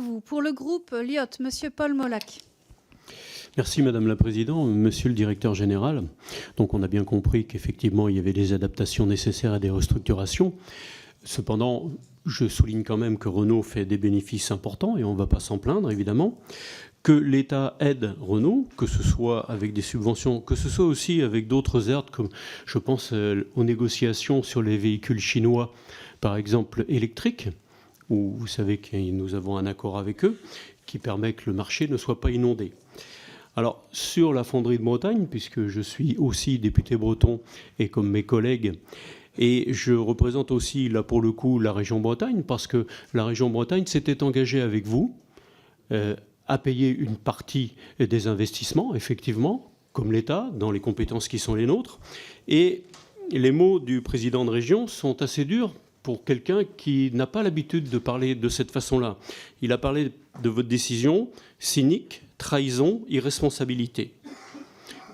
vous. Pour le groupe Lyot, Monsieur Paul Molac. Merci Madame la Présidente, Monsieur le Directeur Général. Donc on a bien compris qu'effectivement il y avait des adaptations nécessaires à des restructurations. Cependant, je souligne quand même que Renault fait des bénéfices importants et on ne va pas s'en plaindre évidemment. Que l'État aide Renault, que ce soit avec des subventions, que ce soit aussi avec d'autres aides, comme je pense aux négociations sur les véhicules chinois, par exemple électriques, où vous savez que nous avons un accord avec eux qui permet que le marché ne soit pas inondé. Alors, sur la fonderie de Bretagne, puisque je suis aussi député breton et comme mes collègues, et je représente aussi, là pour le coup, la région Bretagne, parce que la région Bretagne s'était engagée avec vous à payer une partie des investissements, effectivement, comme l'État, dans les compétences qui sont les nôtres. Et les mots du président de région sont assez durs pour quelqu'un qui n'a pas l'habitude de parler de cette façon-là. Il a parlé de votre décision cynique, trahison, irresponsabilité.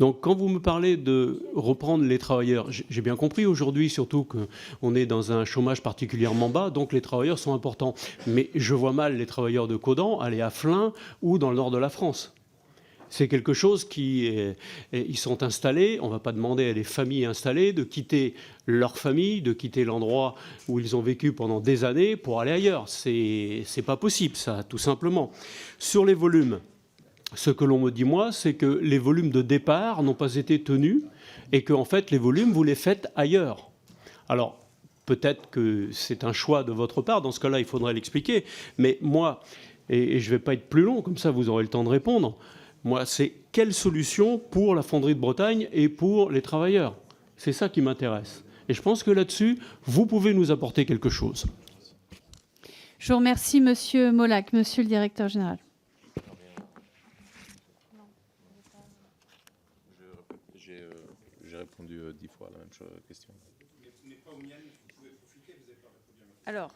Donc quand vous me parlez de reprendre les travailleurs, j'ai bien compris aujourd'hui surtout qu'on est dans un chômage particulièrement bas, donc les travailleurs sont importants. Mais je vois mal les travailleurs de Codan aller à Flins ou dans le nord de la France. C'est quelque chose ils sont installés, on ne va pas demander à des familles installées de quitter leur famille, de quitter l'endroit où ils ont vécu pendant des années pour aller ailleurs. C'est pas possible ça, tout simplement. Sur les volumes, ce que l'on me dit, moi, c'est que les volumes de départ n'ont pas été tenus et que, en fait, les volumes, vous les faites ailleurs. Alors, peut-être que c'est un choix de votre part. Dans ce cas-là, il faudrait l'expliquer. Mais moi, et je ne vais pas être plus long, comme ça, vous aurez le temps de répondre. Moi, c'est quelle solution pour la fonderie de Bretagne et pour les travailleurs? C'est ça qui m'intéresse. Et je pense que là-dessus, vous pouvez nous apporter quelque chose. Je vous remercie, Monsieur Molac. Monsieur le Directeur Général. J'ai répondu 10 fois à la même question. Alors,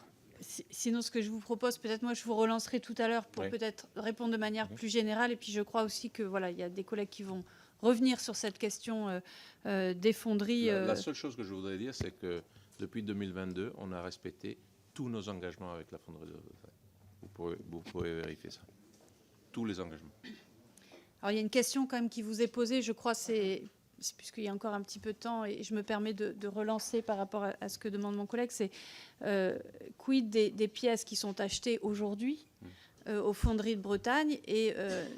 sinon, ce que je vous propose, peut-être moi, je vous relancerai tout à l'heure pour peut-être répondre de manière plus générale. Et puis, je crois aussi que voilà, il y a des collègues qui vont revenir sur cette question des fonderies. La seule chose que je voudrais dire, c'est que depuis 2022, on a respecté tous nos engagements avec la fonderie de Bretagne. Vous pouvez vérifier ça. Tous les engagements. Alors, il y a une question quand même qui vous est posée. Je crois c'est puisqu'il y a encore un petit peu de temps, et je me permets de relancer par rapport à ce que demande mon collègue, c'est quid des pièces qui sont achetées aujourd'hui aux fonderies de Bretagne, et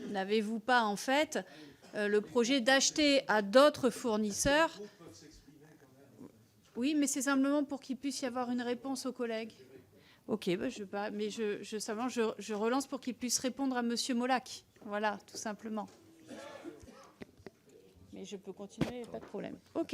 n'avez-vous pas en fait le projet d'acheter à d'autres fournisseurs? Oui, mais c'est simplement pour qu'il puisse y avoir une réponse aux collègues. Ok, mais je relance pour qu'il puisse répondre à Monsieur Molac. Voilà, tout simplement. Mais je peux continuer, pas de problème. Ok.